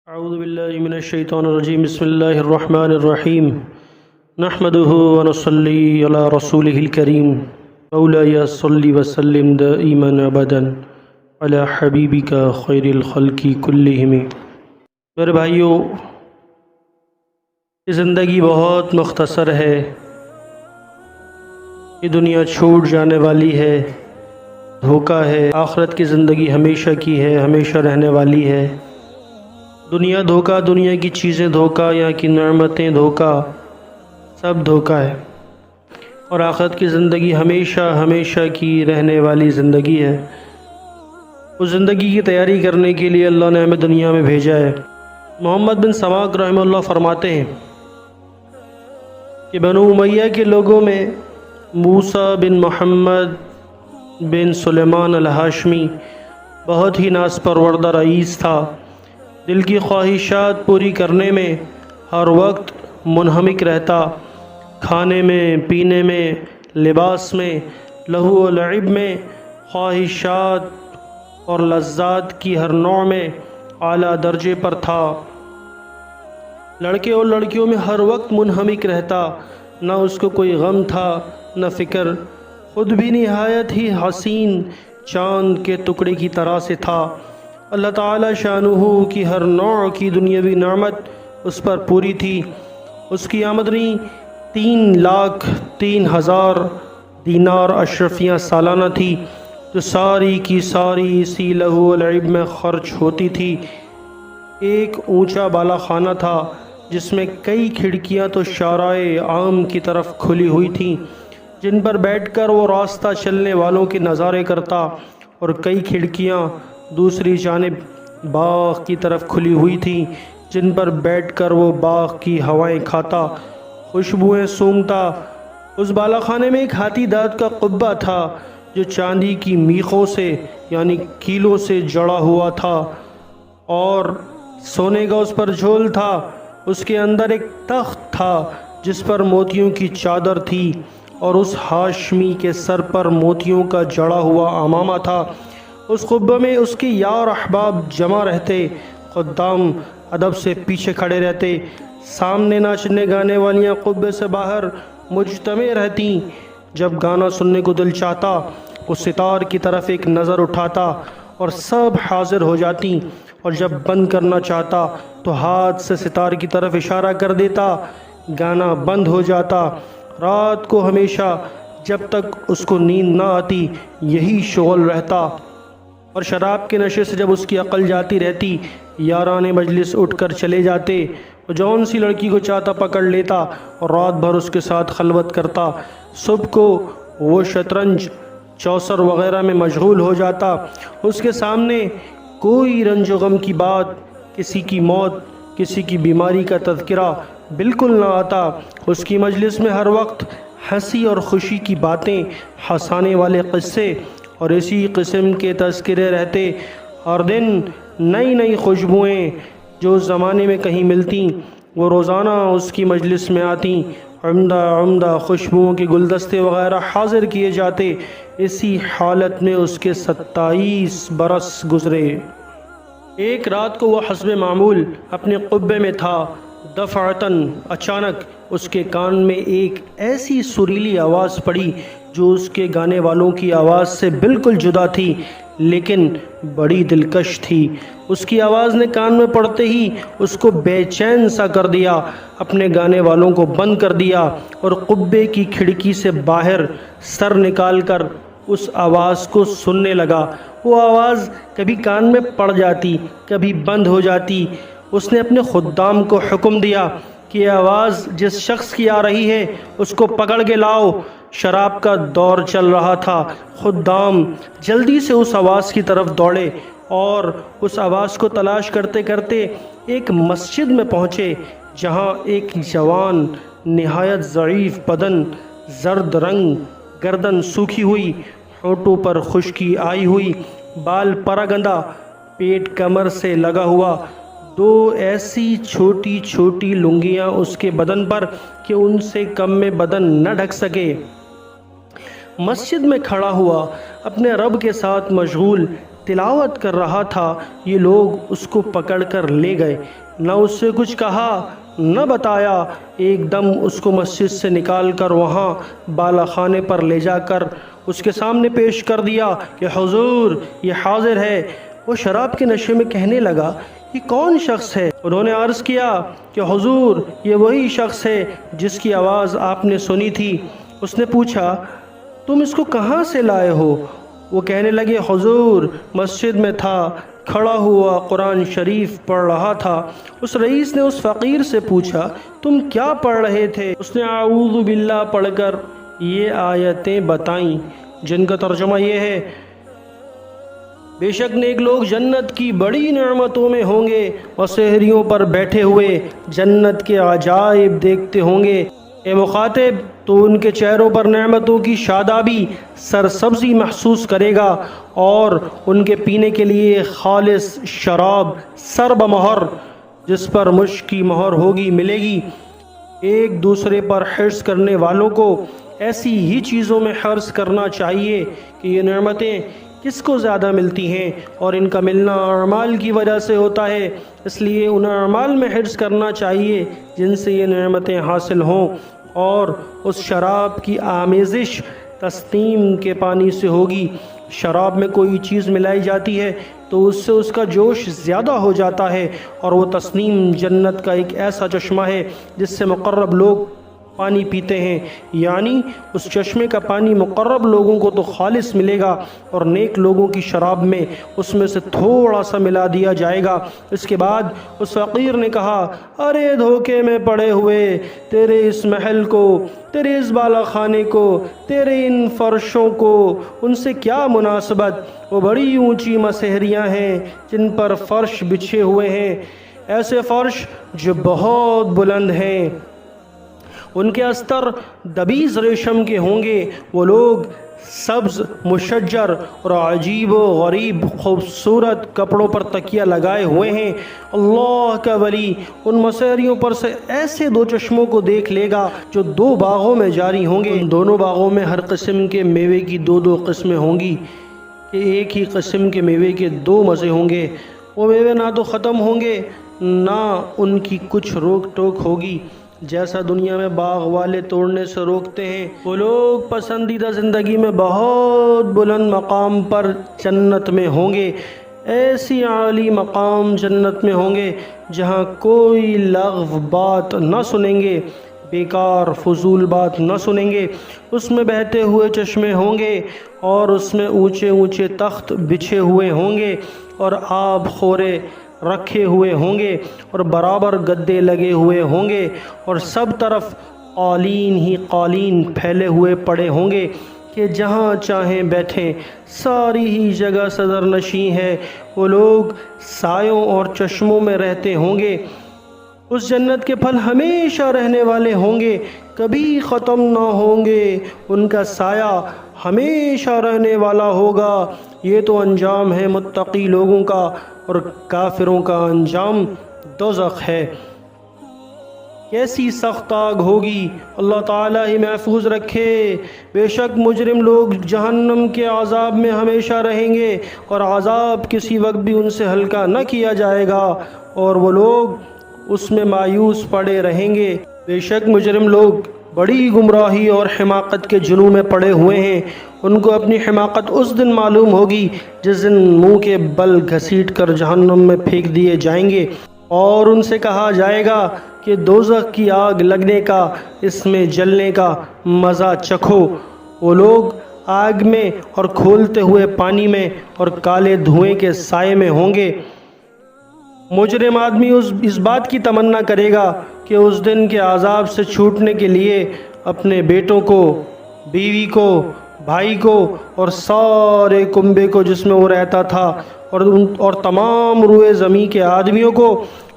اعوذ باللہ من الشیطان الرجیم بسم اللہ الرحمن الرحیم نحمده ونصلی علی رسولہ الکریم مولاي صلی وسلم دائما ابدا علی حبیبک خیر الخلق کلہم۔ میرے بھائیوں، یہ زندگی بہت مختصر ہے، یہ دنیا چھوٹ جانے والی ہے، دھوکہ ہے۔ آخرت کی زندگی ہمیشہ کی ہے، ہمیشہ رہنے والی ہے۔ دنیا دھوکہ، دنیا کی چیزیں دھوکہ، یہاں کی نعمتیں دھوکہ، سب دھوکہ ہے۔ اور آخرت کی زندگی ہمیشہ ہمیشہ کی رہنے والی زندگی ہے۔ اس زندگی کی تیاری کرنے کے لیے اللہ نے ہمیں دنیا میں بھیجا ہے۔ محمد بن سماک رحمہ اللہ فرماتے ہیں کہ بنو امیہ کے لوگوں میں موسیٰ بن محمد بن سلیمان الہاشمی بہت ہی ناز پروردہ رئیس تھا۔ دل کی خواہشات پوری کرنے میں ہر وقت منہمک رہتا، کھانے میں، پینے میں، لباس میں، لہو و لعب میں، خواہشات اور لذات کی ہر نوع میں اعلیٰ درجے پر تھا۔ لڑکے اور لڑکیوں میں ہر وقت منہمک رہتا، نہ اس کو کوئی غم تھا نہ فکر، خود بھی نہایت ہی حسین چاند کے ٹکڑے کی طرح سے تھا۔ اللہ تعالی شانہ کی ہر نوع کی دنیاوی نعمت اس پر پوری تھی۔ اس کی آمدنی 3,03,000 دینار اشرفیاں سالانہ تھی، جو ساری کی ساری اسی لہو و لعب میں خرچ ہوتی تھی۔ ایک اونچا بالا خانہ تھا جس میں کئی کھڑکیاں تو شارع عام کی طرف کھلی ہوئی تھیں، جن پر بیٹھ کر وہ راستہ چلنے والوں کے نظارے کرتا، اور کئی کھڑکیاں دوسری جانب باغ کی طرف کھلی ہوئی تھیں، جن پر بیٹھ کر وہ باغ کی ہوائیں کھاتا، خوشبوئیں سونگھتا۔ اس بالا خانے میں ایک ہاتھی دانت کا قبہ تھا جو چاندی کی میخوں سے یعنی کیلوں سے جڑا ہوا تھا، اور سونے کا اس پر جھول تھا۔ اس کے اندر ایک تخت تھا جس پر موتیوں کی چادر تھی، اور اس ہاشمی کے سر پر موتیوں کا جڑا ہوا عمامہ تھا۔ اس قبہ میں اس کے یار احباب جمع رہتے، خدام ادب سے پیچھے کھڑے رہتے، سامنے ناچنے گانے والیاں قبے سے باہر مجتمع رہتی۔ جب گانا سننے کو دل چاہتا، وہ ستار کی طرف ایک نظر اٹھاتا اور سب حاضر ہو جاتی، اور جب بند کرنا چاہتا تو ہاتھ سے ستار کی طرف اشارہ کر دیتا، گانا بند ہو جاتا۔ رات کو ہمیشہ جب تک اس کو نیند نہ آتی یہی شغل رہتا، اور شراب کے نشے سے جب اس کی عقل جاتی رہتی، یاران مجلس اٹھ کر چلے جاتے، وہ جون سی لڑکی کو چاہتا پکڑ لیتا اور رات بھر اس کے ساتھ خلوت کرتا۔ صبح کو وہ شطرنج، چوسر وغیرہ میں مشغول ہو جاتا۔ اس کے سامنے کوئی رنج و غم کی بات، کسی کی موت، کسی کی بیماری کا تذکرہ بالکل نہ آتا۔ اس کی مجلس میں ہر وقت ہنسی اور خوشی کی باتیں، ہنسانے والے قصے اور اسی قسم کے تذکرے رہتے۔ ہر دن نئی نئی خوشبوئیں جو اس زمانے میں کہیں ملتیں، وہ روزانہ اس کی مجلس میں آتیں۔ عمدہ عمدہ خوشبوؤں کے گلدستے وغیرہ حاضر کیے جاتے۔ اسی حالت میں اس کے 27 برس گزرے۔ ایک رات کو وہ حسب معمول اپنے قبے میں تھا، دفعتاً اچانک اس کے کان میں ایک ایسی سریلی آواز پڑی جو اس کے گانے والوں کی آواز سے بالکل جدا تھی، لیکن بڑی دلکش تھی۔ اس کی آواز نے کان میں پڑتے ہی اس کو بے چین سا کر دیا، اپنے گانے والوں کو بند کر دیا، اور قبے کی کھڑکی سے باہر سر نکال کر اس آواز کو سننے لگا۔ وہ آواز کبھی کان میں پڑ جاتی، کبھی بند ہو جاتی۔ اس نے اپنے خدام کو حکم دیا کہ یہ آواز جس شخص کی آ رہی ہے اس کو پکڑ کے لاؤ۔ شراب کا دور چل رہا تھا۔ خدام جلدی سے اس آواز کی طرف دوڑے اور اس آواز کو تلاش کرتے کرتے ایک مسجد میں پہنچے، جہاں ایک جوان نہایت ضعیف بدن، زرد رنگ، گردن سوکھی ہوئی، ہونٹوں پر خشکی آئی ہوئی، بال پراگندہ، پیٹ کمر سے لگا ہوا، 2 ایسی چھوٹی چھوٹی لنگیاں اس کے بدن پر کہ ان سے کم میں بدن نہ ڈھک سکے، مسجد میں کھڑا ہوا، اپنے رب کے ساتھ مشغول تلاوت کر رہا تھا، یہ لوگ اس کو پکڑ کر لے گئے، نہ اس سے کچھ کہا نہ بتایا، ایک دم اس کو مسجد سے نکال کر وہاں بالا خانے پر لے جا کر اس کے سامنے پیش کر دیا کہ حضور یہ حاضر ہے۔ وہ شراب کے نشے میں کہنے لگا، یہ کون شخص ہے؟ انہوں نے عرض کیا کہ حضور یہ وہی شخص ہے جس کی آواز آپ نے سنی تھی۔ اس نے پوچھا، تم اس کو کہاں سے لائے ہو؟ وہ کہنے لگے، حضور مسجد میں تھا، کھڑا ہوا قرآن شریف پڑھ رہا تھا۔ اس رئیس نے اس فقیر سے پوچھا، تم کیا پڑھ رہے تھے؟ اس نے اعوذ باللہ پڑھ کر یہ آیتیں بتائیں، جن کا ترجمہ یہ ہے، بے شک نیک لوگ جنت کی بڑی نعمتوں میں ہوں گے اور سحریوں پر بیٹھے ہوئے جنت کے عجائب دیکھتے ہوں گے۔ اے مخاطب، تو ان کے چہروں پر نعمتوں کی شادابی، سرسبزی محسوس کرے گا اور ان کے پینے کے لیے خالص شراب سرب مہر، جس پر مشک کی مہر ہوگی، ملے گی۔ ایک دوسرے پر حرص کرنے والوں کو ایسی ہی چیزوں میں حرص کرنا چاہیے کہ یہ نعمتیں کس کو زیادہ ملتی ہیں، اور ان کا ملنا اعمال کی وجہ سے ہوتا ہے، اس لیے ان اعمال میں حرص کرنا چاہیے جن سے یہ نعمتیں حاصل ہوں۔ اور اس شراب کی آمیزش تسنیم کے پانی سے ہوگی۔ شراب میں کوئی چیز ملائی جاتی ہے تو اس سے اس کا جوش زیادہ ہو جاتا ہے، اور وہ تسنیم جنت کا ایک ایسا چشمہ ہے جس سے مقرب لوگ پانی پیتے ہیں، یعنی اس چشمے کا پانی مقرب لوگوں کو تو خالص ملے گا، اور نیک لوگوں کی شراب میں اس میں سے تھوڑا سا ملا دیا جائے گا۔ اس کے بعد اس فقیر نے کہا، ارے دھوکے میں پڑے ہوئے، تیرے اس محل کو، تیرے اس بالا خانے کو، تیرے ان فرشوں کو ان سے کیا مناسبت؟ وہ بڑی اونچی مسحریاں ہیں جن پر فرش بچھے ہوئے ہیں، ایسے فرش جو بہت بلند ہیں، ان کے استر دبیز ریشم کے ہوں گے۔ وہ لوگ سبز، مشجر اور عجیب و غریب خوبصورت کپڑوں پر تکیہ لگائے ہوئے ہیں۔ اللہ کا ولی ان مسحریوں پر سے ایسے دو چشموں کو دیکھ لے گا جو دو باغوں میں جاری ہوں گے۔ ان دونوں باغوں میں ہر قسم کے میوے کی دو دو قسمیں ہوں گی کہ ایک ہی قسم کے میوے کے دو مزے ہوں گے۔ وہ میوے نہ تو ختم ہوں گے نہ ان کی کچھ روک ٹوک ہوگی، جیسا دنیا میں باغ والے توڑنے سے روکتے ہیں۔ وہ لوگ پسندیدہ زندگی میں بہت بلند مقام پر جنت میں ہوں گے، ایسی عالی مقام جنت میں ہوں گے جہاں کوئی لغو بات نہ سنیں گے، بیکار فضول بات نہ سنیں گے۔ اس میں بہتے ہوئے چشمے ہوں گے، اور اس میں اونچے اونچے تخت بچھے ہوئے ہوں گے، اور آب خورے رکھے ہوئے ہوں گے، اور برابر گدے لگے ہوئے ہوں گے، اور سب طرف قالین ہی قالین پھیلے ہوئے پڑے ہوں گے کہ جہاں چاہیں بیٹھیں، ساری ہی جگہ صدر نشیں ہے۔ وہ لوگ سایوں اور چشموں میں رہتے ہوں گے۔ اس جنت کے پھل ہمیشہ رہنے والے ہوں گے، کبھی ختم نہ ہوں گے، ان کا سایہ ہمیشہ رہنے والا ہوگا۔ یہ تو انجام ہے متقی لوگوں کا، اور کافروں کا انجام دوزخ ہے۔ کیسی سخت آگ ہوگی، اللہ تعالیٰ ہی محفوظ رکھے۔ بے شک مجرم لوگ جہنم کے عذاب میں ہمیشہ رہیں گے، اور عذاب کسی وقت بھی ان سے ہلکا نہ کیا جائے گا، اور وہ لوگ اس میں مایوس پڑے رہیں گے۔ بے شک مجرم لوگ بڑی گمراہی اور حماقت کے جنون میں پڑے ہوئے ہیں۔ ان کو اپنی حماقت اس دن معلوم ہوگی جس دن منہ کے بل گھسیٹ کر جہنم میں پھینک دیے جائیں گے، اور ان سے کہا جائے گا کہ دوزخ کی آگ لگنے کا، اس میں جلنے کا مزہ چکھو۔ وہ لوگ آگ میں اور کھولتے ہوئے پانی میں اور کالے دھوئیں کے سائے میں ہوں گے۔ مجرم آدمی اس بات کی تمنا کرے گا کہ اس دن کے عذاب سے چھوٹنے کے لیے اپنے بیٹوں کو، بیوی کو، بھائی کو، اور سارے کنبے کو جس میں وہ رہتا تھا، اور تمام روئے زمین کے آدمیوں کو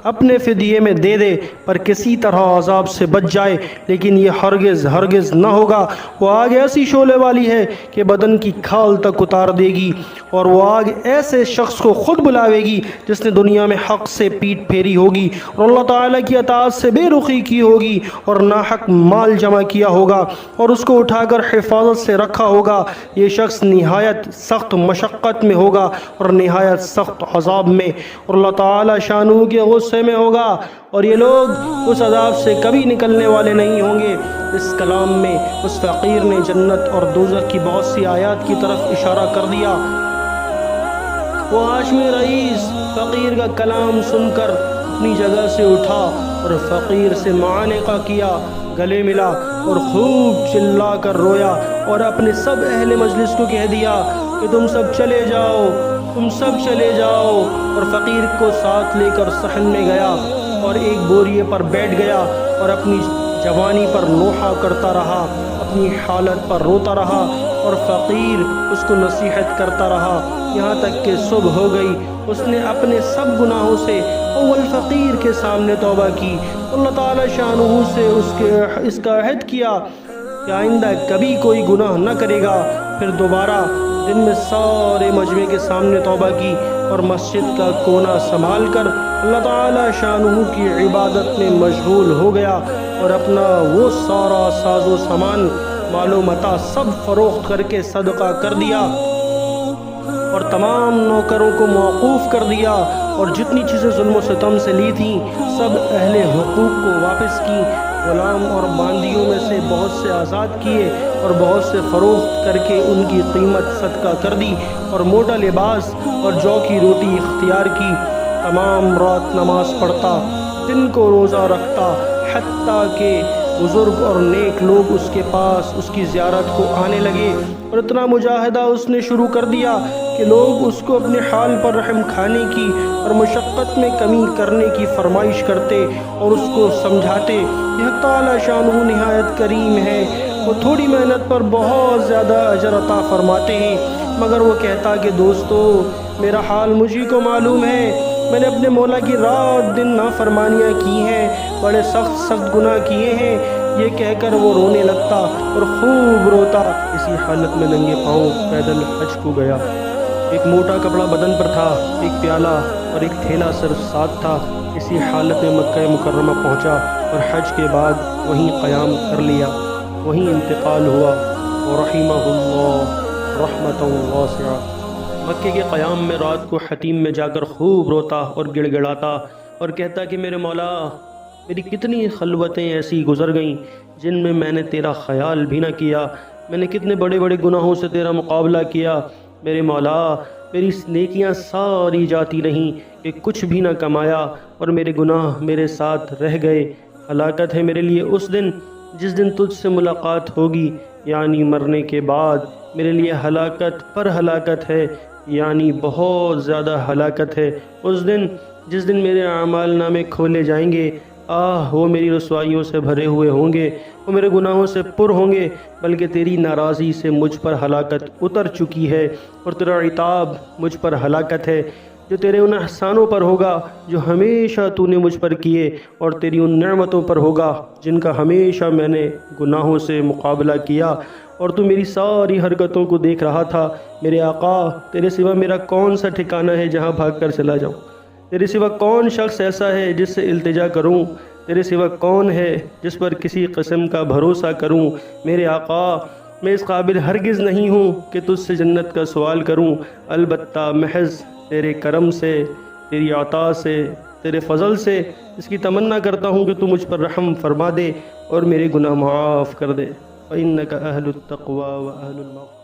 اپنے فدیے میں دے دے پر کسی طرح عذاب سے بچ جائے، لیکن یہ ہرگز ہرگز نہ ہوگا۔ وہ آگ ایسی شعلے والی ہے کہ بدن کی کھال تک اتار دے گی، اور وہ آگ ایسے شخص کو خود بلاوے گی جس نے دنیا میں حق سے پیٹ پھیری ہوگی اور اللہ تعالیٰ کی اطاعت سے بے رخی کی ہوگی اور ناحق مال جمع کیا ہوگا اور اس کو اٹھا کر حفاظت سے رکھا ہوگا۔ یہ شخص نہایت سخت مشقت میں ہوگا اور نہایت سخت عذاب میں، اور اللہ تعالیٰ شانہ کے غصے میں ہوگا، اور یہ لوگ اس عذاب سے کبھی نکلنے والے نہیں ہوں گے۔ اس کلام میں اس فقیر نے جنت اور دوزخ کی بہت سی آیات کی طرف اشارہ کر دیا۔ وہ ہاشمی رئیس فقیر کا کلام سن کر اپنی جگہ سے اٹھا اور فقیر سے معانقہ کیا، گلے ملا اور خوب چلا کر رویا، اور اپنے سب اہل مجلس کو کہہ دیا کہ تم سب چلے جاؤ، تم سب چلے جاؤ، اور فقیر کو ساتھ لے کر صحن میں گیا اور ایک بوریے پر بیٹھ گیا اور اپنی جوانی پر نوحہ کرتا رہا، اپنی حالت پر روتا رہا، اور فقیر اس کو نصیحت کرتا رہا یہاں تک کہ صبح ہو گئی۔ اس نے اپنے سب گناہوں سے اول فقیر کے سامنے توبہ کی، اللہ تعالی شانہ سے اس کا عہد کیا کہ آئندہ کبھی کوئی گناہ نہ کرے گا۔ پھر دوبارہ دن میں سارے مجمع کے سامنے توبہ کی اور مسجد کا کونا سنبھال کر اللہ تعالی شانہ کی عبادت میں مشغول ہو گیا، اور اپنا وہ سارا ساز و سامان مال و متاع سب فروخت کر کے صدقہ کر دیا، اور تمام نوکروں کو موقوف کر دیا، اور جتنی چیزیں ظلم و ستم سے لی تھیں سب اہل حقوق کو واپس کی، غلام اور باندیوں میں سے بہت سے آزاد کیے اور بہت سے فروخت کر کے ان کی قیمت صدقہ کر دی، اور موٹا لباس اور جو کی روٹی اختیار کی۔ تمام رات نماز پڑھتا، دن کو روزہ رکھتا، حتیٰ کہ بزرگ اور نیک لوگ اس کے پاس اس کی زیارت کو آنے لگے، اور اتنا مجاہدہ اس نے شروع کر دیا کہ لوگ اس کو اپنے حال پر رحم کھانے کی اور مشقت میں کمی کرنے کی فرمائش کرتے اور اس کو سمجھاتے۔ یہ تعالی شانہ نہایت کریم ہے، وہ تھوڑی محنت پر بہت زیادہ اجر عطا فرماتے ہیں۔ مگر وہ کہتا کہ دوستو، میرا حال مجھے کو معلوم ہے، میں نے اپنے مولا کی رات دن نافرمانیاں کی ہیں، بڑے سخت سخت گناہ کیے ہیں۔ یہ کہہ کر وہ رونے لگتا اور خوب روتا۔ اسی حالت میں ننگے پاؤں پیدل حج کو گیا۔ ایک موٹا کپڑا بدن پر تھا، ایک پیالہ اور ایک تھیلا صرف ساتھ تھا۔ اسی حالت میں مکہ مکرمہ پہنچا اور حج کے بعد وہیں قیام کر لیا، وہیں انتقال ہوا، ورحمہ اللہ رحمۃ واسعہ۔ مکے کے قیام میں رات کو حتیم میں جا کر خوب روتا اور گڑ گڑاتا اور کہتا کہ میرے مولا، میری کتنی خلوتیں ایسی گزر گئیں جن میں نے تیرا خیال بھی نہ کیا، میں نے کتنے بڑے بڑے گناہوں سے تیرا مقابلہ کیا، میرے مولا میری نیکیاں ساری جاتی رہیں کہ کچھ بھی نہ کمایا، اور میرے گناہ میرے ساتھ رہ گئے۔ ہلاکت ہے میرے لیے اس دن جس دن تجھ سے ملاقات ہوگی، یعنی مرنے کے بعد میرے لیے ہلاکت پر ہلاکت ہے، یعنی بہت زیادہ ہلاکت ہے۔ اس دن جس دن میرے اعمال نامے کھولے جائیں گے، وہ میری رسوائیوں سے بھرے ہوئے ہوں گے، وہ میرے گناہوں سے پر ہوں گے، بلکہ تیری ناراضی سے مجھ پر ہلاکت اتر چکی ہے، اور تیرا عتاب مجھ پر ہلاکت ہے، جو تیرے ان احسانوں پر ہوگا جو ہمیشہ تو نے مجھ پر کیے، اور تیری ان نعمتوں پر ہوگا جن کا ہمیشہ میں نے گناہوں سے مقابلہ کیا، اور تو میری ساری حرکتوں کو دیکھ رہا تھا۔ میرے آقا، تیرے سوا میرا کون سا ٹھکانہ ہے جہاں بھاگ کر چلا جاؤں؟ تیرے سوا کون شخص ایسا ہے جس سے التجا کروں؟ تیرے سوا کون ہے جس پر کسی قسم کا بھروسہ کروں؟ میرے آقا، میں اس قابل ہرگز نہیں ہوں کہ تجھ سے جنت کا سوال کروں، البتہ محض تیرے کرم سے، تیری عطا سے، تیرے فضل سے اس کی تمنا کرتا ہوں کہ تو مجھ پر رحم فرما دے اور میرے گناہ معاف کر دے۔ فَإِنَّكَ أَهْلُ التَّقْوَى وَأَهْلُ الْمَغْفِرَةِ۔